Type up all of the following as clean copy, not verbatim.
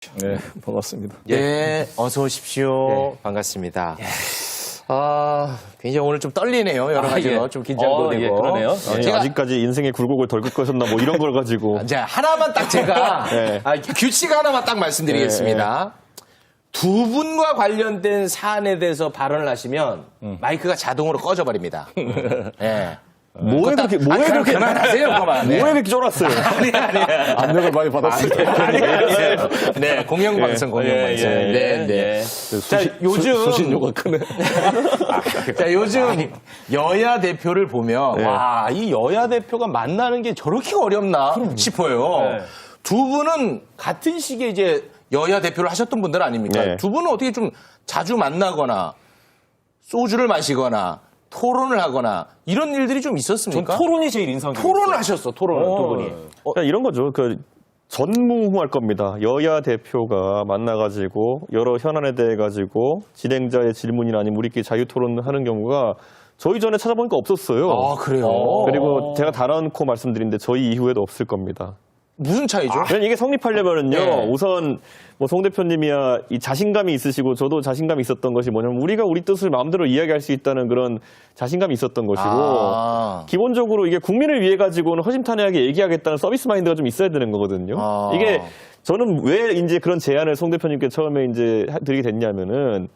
네, 반갑습니다. 예, 어서 오십시오. 반갑습니다. 굉장히 오늘 좀 떨리네요. 여러 가지로 좀 긴장도 되고. 예, 그러네요. 아니, 제가 아직까지 인생의 굴곡을 덜 겪으셨나 뭐 이런 걸 가지고. 이제 하나만 딱 제가 네. 규칙 하나만 딱 말씀드리겠습니다. 두 분과 관련된 사안에 대해서 발언을 하시면 마이크가 자동으로 꺼져버립니다. 예. 뭐에 그렇게, 그만하세요, 그만. 네. 뭐에 그렇게 쫄았어요? 아니. 압력을 많이 받았어요. 아니에요. 네, 공영방송, 공영방송. 예, 네. 자, 요즘. 수신료가 크네. 자, 요즘 여야 대표를 보면, 와, 이 여야 대표가 만나는 게 저렇게 어렵나 싶어요. 두 분은 같은 시기에 이제 여야 대표를 하셨던 분들 아닙니까? 네. 두 분은 어떻게 좀 자주 만나거나, 소주를 마시거나, 토론을 하거나, 이런 일들이 좀 있었습니까? 토론이 제일 인상적이에요. 토론을 하셨어, 토론을, 두 분이. 그러니까 이런 거죠. 전무후무할 겁니다. 여야 대표가 만나가지고 여러 현안에 대해 가지고 진행자의 질문이나 아니면 우리끼리 자유토론하는 경우가 저희 전에 찾아보니까 없었어요. 아, 그래요? 그리고 제가 달아놓고 말씀드린데 저희 이후에도 없을 겁니다. 무슨 차이죠? 왜냐면 이게 성립하려면은요, 네. 우선, 송 대표님이야, 이 자신감이 있으시고, 저도 자신감이 있었던 것이 뭐냐면, 우리가 우리 뜻을 마음대로 이야기할 수 있다는 그런 자신감이 있었던 것이고, 기본적으로 이게 국민을 위해 가지고는 허심탄회하게 얘기하겠다는 서비스 마인드가 좀 있어야 되는 거거든요. 이게, 저는 왜 이제 그런 제안을 송 대표님께 처음에 이제 드리게 됐냐면은,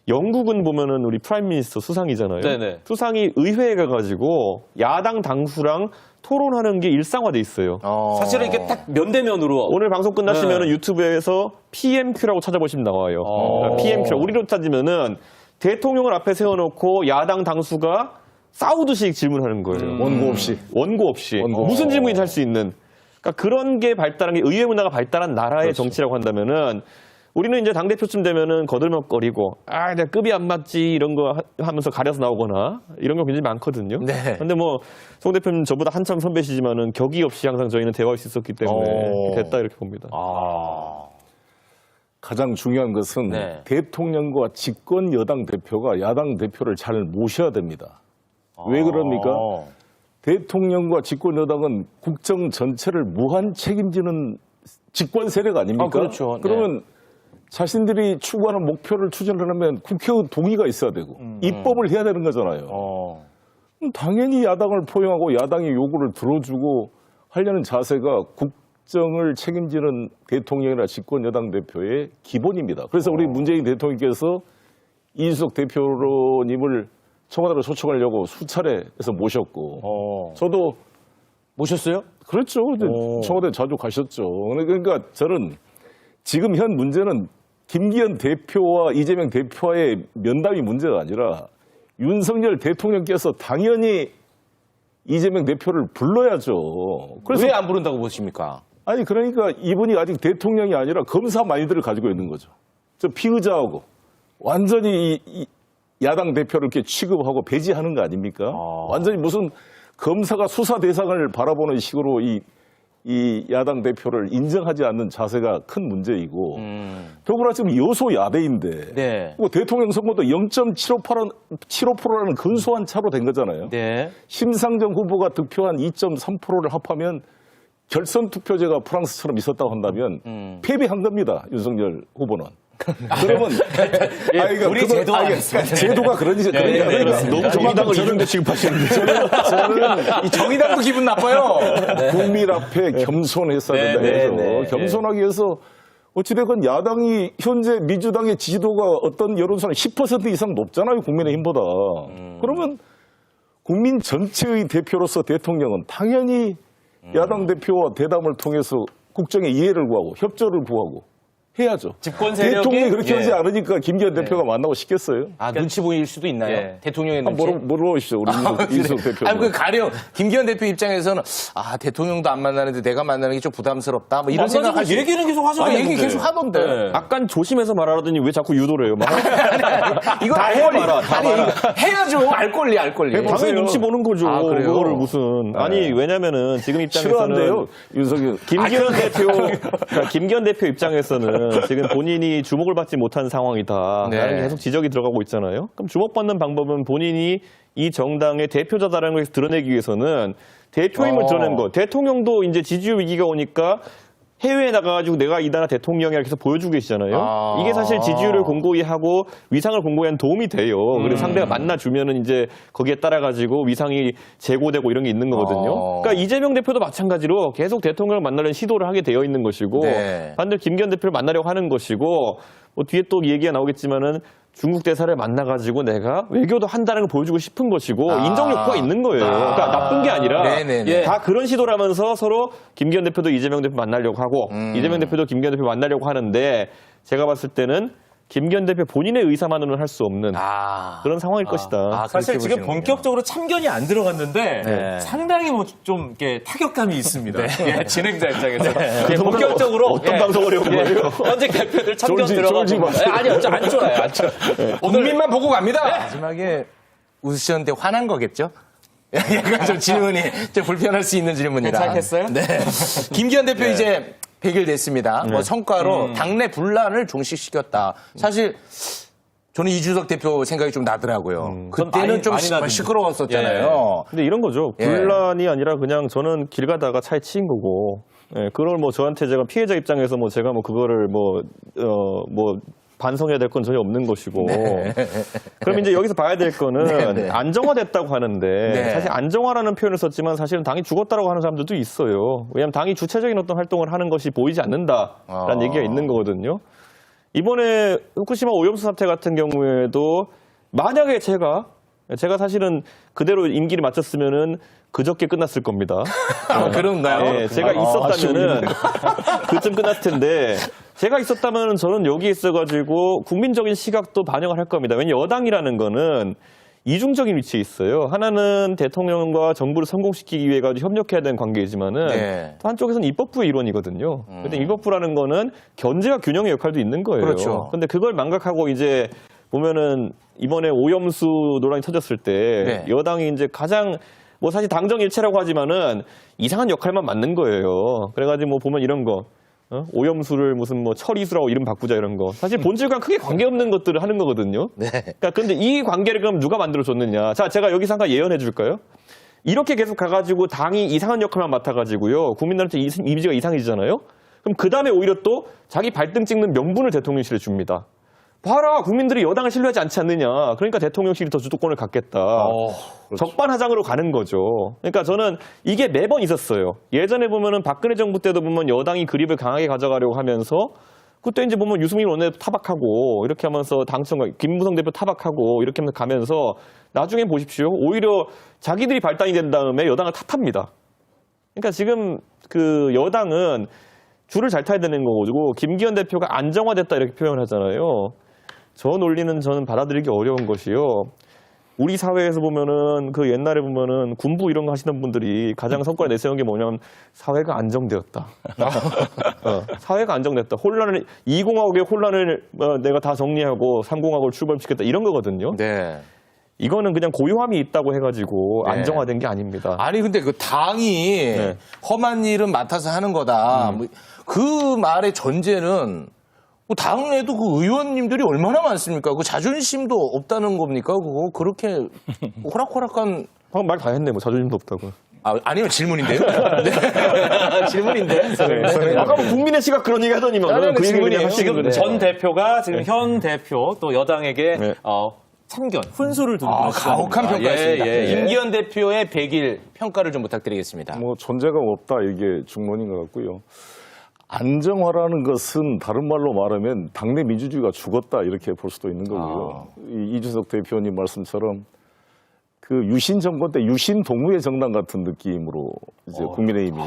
영국은 보면은 우리 프라임 미니스터 수상이잖아요. 네네. 수상이 의회에 가가지고, 야당 당수랑 토론하는 게 일상화돼 있어요. 사실은 이게 딱 면대면으로. 오늘 방송 끝나시면 유튜브에서 PMQ라고 찾아보시면 나와요. PMQ. 우리로 따지면은 대통령을 앞에 세워놓고 야당 당수가 싸우듯이 질문하는 거예요. 원고 없이. 무슨 질문이든 할 수 있는. 그러니까 그런 게 발달한 게 의회 문화가 발달한 나라의 정치라고 한다면은 우리는 이제 당대표쯤 되면은 거들먹거리고, 내가 급이 안 맞지, 이런 거 하면서 가려서 나오거나, 이런 거 굉장히 많거든요. 네. 근데 송 대표님 저보다 한참 선배시지만은 격이 없이 항상 저희는 대화할 수 있었기 때문에 됐다, 이렇게 봅니다. 가장 중요한 것은 네. 대통령과 집권 여당 대표가 야당 대표를 잘 모셔야 됩니다. 왜 그럽니까? 대통령과 집권 여당은 국정 전체를 무한 책임지는 집권 세력 아닙니까? 그렇죠. 네. 그러면 자신들이 추구하는 목표를 추진하려면 국회의 동의가 있어야 되고 입법을 해야 되는 거잖아요. 그럼 당연히 야당을 포용하고 야당의 요구를 들어주고 하려는 자세가 국정을 책임지는 대통령이나 집권 여당 대표의 기본입니다. 그래서 우리 문재인 대통령께서 이준석 대표님을 청와대로 초청하려고 수차례에서 모셨고 저도 모셨어요? 그렇죠. 청와대 자주 가셨죠. 그러니까 저는 지금 현 문제는 김기현 대표와 이재명 대표와의 면담이 문제가 아니라 윤석열 대통령께서 당연히 이재명 대표를 불러야죠. 그래서 왜 안 부른다고 보십니까? 아니 그러니까 이분이 아직 대통령이 아니라 검사 마인드를 가지고 있는 거죠. 저 피의자하고 완전히 이 야당 대표를 이렇게 취급하고 배제하는 거 아닙니까? 완전히 무슨 검사가 수사 대상을 바라보는 식으로 이 야당 대표를 인정하지 않는 자세가 큰 문제이고 더구나 지금 여소야대인데 네. 대통령 선거도 0.75%라는 근소한 차로 된 거잖아요. 네. 심상정 후보가 득표한 2.3%를 합하면 결선 투표제가 프랑스처럼 있었다고 한다면 패배한 겁니다. 윤석열 후보는. 그러면 우리 제도가 제도가 그러니까 너무 정의당을 이중대 취급하시는데. 저는 이 정의당도 기분 나빠요. 국민 앞에 겸손했어야 된다 해서 겸손하기 위해서 어찌됐건 야당이 현재 민주당의 지지도가 어떤 여론조사는 10% 이상 높잖아요. 국민의힘보다. 그러면 국민 전체의 대표로서 대통령은 당연히 야당 대표와 대담을 통해서 국정의 이해를 구하고 협조를 구하고 해야죠. 집권 세력이 대통령이 그렇게 하지 않으니까 김기현 대표가 만나고 싶겠어요? 눈치 보일 수도 있나요? 대통령의 눈치. 물어보시죠. 우리 이준석 대표. 아니, 가령 김기현 대표 입장에서는 대통령도 안 만나는데 내가 만나는 게 좀 부담스럽다. 뭐 이런 생각할 수 얘기는 계속 하잖아요. 얘기 계속 하던데. 약간 조심해서 말하더니 왜 자꾸 유도를 해요? 이거 다 해봐라, 다 봐라. 해야죠. 알 권리. 당연히 눈치 보는 거죠. 그래요? 그거를 무슨. 아니, 왜냐면은 지금 입장에서는. 싫어한대요, 윤석열. 김기현 대표 입장에서는 지금 본인이 주목을 받지 못한 상황이다. 라는 게 계속 지적이 들어가고 있잖아요. 그럼 주목받는 방법은 본인이 이 정당의 대표자다라는 것을 드러내기 위해서는 대표임을 드러낸 거. 대통령도 이제 지지율 위기가 오니까 해외에 나가가지고 내가 이 나라 대통령이라 계속 보여주고 계시잖아요. 이게 사실 지지율을 공고히 하고 위상을 공고히 하는 도움이 돼요. 그래서 상대가 만나주면은 이제 거기에 따라가지고 위상이 제고되고 이런 게 있는 거거든요. 그러니까 이재명 대표도 마찬가지로 계속 대통령을 만나려는 시도를 하게 되어 있는 것이고 네. 반대로 김기현 대표를 만나려고 하는 것이고 뭐 뒤에 또 얘기가 나오겠지만은 중국 대사를 만나가지고 내가 외교도 한다는 걸 보여주고 싶은 것이고 인정 욕구가 있는 거예요. 그러니까 나쁜 게 아니라 네네네. 다 그런 시도를 하면서 서로 김기현 대표도 이재명 대표 만나려고 하고 이재명 대표도 김기현 대표 만나려고 하는데 제가 봤을 때는 김기현 대표 본인의 의사만으로는 할 수 없는 그런 상황일 것이다. 사실 그렇게 지금 보시는군요. 본격적으로 참견이 안 들어갔는데 상당히 뭐 좀 이렇게 타격감이 있습니다. 예, 진행자 입장에서 예, 본격적으로 어떤 방송을 해온 거예요? 현직 대표들 참견 쫄지 들어가고 마세요. 아니요, 안 좋아요, 안 좋아요. 국민만 보고 갑니다. 마지막에 웃으셨는데 화난 거겠죠? 약간 좀 질문이 좀 불편할 수 있는 질문이라. 괜찮겠어요? 네. 김기현 대표 이제 100일 됐습니다. 뭐 성과로 당내 분란을 종식시켰다. 사실 저는 이준석 대표 생각이 좀 나더라고요. 그때는 많이, 좀 많이 나던데. 시끄러웠었잖아요. 근데 이런 거죠. 예. 분란이 아니라 그냥 저는 길 가다가 차에 치인 거고, 예, 그걸 뭐 저한테 제가 피해자 입장에서 뭐 제가 뭐 그거를 뭐 반성해야 될 건 전혀 없는 것이고. 그럼 이제 여기서 봐야 될 거는 네. 안정화됐다고 하는데 네. 사실 안정화라는 표현을 썼지만 사실은 당이 죽었다라고 하는 사람들도 있어요. 왜냐하면 당이 주체적인 어떤 활동을 하는 것이 보이지 않는다라는 얘기가 있는 거거든요. 이번에 후쿠시마 오염수 사태 같은 경우에도 만약에 제가 사실은 그대로 임기를 마쳤으면은 그저께 끝났을 겁니다. 그런가요? 예, 제가 있었다면은 그쯤 끝났을 텐데 제가 있었다면 저는 여기 있어가지고 국민적인 시각도 반영을 할 겁니다. 왜냐하면 여당이라는 거는 이중적인 위치에 있어요. 하나는 대통령과 정부를 성공시키기 위해 가지고 협력해야 되는 관계이지만은 네. 또 한쪽에서는 입법부의 일원이거든요. 근데 입법부라는 거는 견제와 균형의 역할도 있는 거예요. 그렇죠. 근데 그걸 망각하고 이제 보면은 이번에 오염수 논란이 터졌을 때 네. 여당이 이제 가장 뭐 사실 당정일체라고 하지만은 이상한 역할만 맡는 거예요. 그래가지고 뭐 보면 이런 거. 오염수를 무슨 뭐 처리수라고 이름 바꾸자 이런 거. 사실 본질과 크게 관계없는 것들을 하는 거거든요. 네. 그러니까 근데 이 관계를 그럼 누가 만들어줬느냐. 자, 제가 여기서 한번 예언해 줄까요? 이렇게 계속 가가지고 당이 이상한 역할만 맡아가지고요. 국민들한테 이미지가 이상해지잖아요. 그럼 그 다음에 오히려 또 자기 발등 찍는 명분을 대통령실에 줍니다. 봐라, 국민들이 여당을 신뢰하지 않지 않느냐. 그러니까 대통령실이 더 주도권을 갖겠다. 적반하장으로 가는 거죠. 그러니까 저는 이게 매번 있었어요. 예전에 보면은 박근혜 정부 때도 보면 여당이 그립을 강하게 가져가려고 하면서 그때 이제 보면 유승민 원내대표 타박하고 이렇게 하면서 당선과 김무성 대표 타박하고 이렇게 하면서 가면서 나중에 보십시오. 오히려 자기들이 발단이 된 다음에 여당을 탓합니다. 그러니까 지금 그 여당은 줄을 잘 타야 되는 거고 김기현 대표가 안정화됐다 이렇게 표현을 하잖아요. 저 논리는 저는 받아들이기 어려운 것이요. 우리 사회에서 보면은 그 옛날에 보면은 군부 이런 거 하시는 분들이 가장 성과를 내세운 게 뭐냐면 사회가 안정되었다. 사회가 안정됐다. 혼란을 2공화국의 혼란을 내가 다 정리하고 3공화국을 출범시켰다 이런 거거든요. 네. 이거는 그냥 고요함이 있다고 해가지고 네. 안정화된 게 아닙니다. 아니 근데 그 당이 네. 험한 일은 맡아서 하는 거다. 뭐그 말의 전제는 뭐 당내도 그 의원님들이 얼마나 많습니까? 그 자존심도 없다는 겁니까? 그거 그렇게 호락호락한 방금 말 다 했네. 뭐 자존심도 없다고. 아니요 질문인데요. 네. 질문인데. 아까 뭐 국민의 시각 그런 얘기 하더니만 아니, 그 얘기 질문이에요. 그냥 하시는 지금 건데. 전 대표가 지금 현 대표 또 여당에게 네. 참견, 훈수를 두는 가혹한 평가였습니다. 예. 김기현 대표의 100일 평가를 좀 부탁드리겠습니다. 뭐 존재가 없다 이게 중론인 것 같고요. 안정화라는 것은 다른 말로 말하면 당내 민주주의가 죽었다 이렇게 볼 수도 있는 거고요. 이준석 대표님 말씀처럼 그 유신 정권 때 유신 동무의 정당 같은 느낌으로 이제 국민의힘이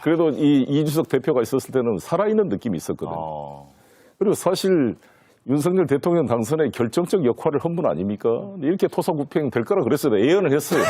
그래도 이 이준석 대표가 있었을 때는 살아있는 느낌이 있었거든요. 그리고 사실 윤석열 대통령 당선의 결정적 역할을 한 분 아닙니까? 이렇게 토사구팽 될 거라 그랬어요. 예언을 했어요.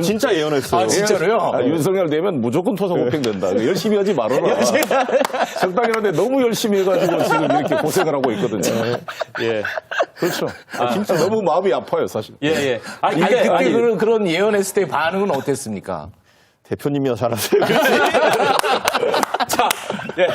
진짜 예언했어요. 진짜로요? 윤석열 되면 무조건 토사구팽 된다. 열심히 하지 말아라. 적당히는데 너무 열심히 해가지고 지금 이렇게 고생을 하고 있거든요. 예. 그렇죠. 진짜 너무 마음이 아파요, 사실. 예. 아니, 그때 그런 예언했을 때 반응은 어땠습니까? 대표님이나 잘하세요. 자, 예.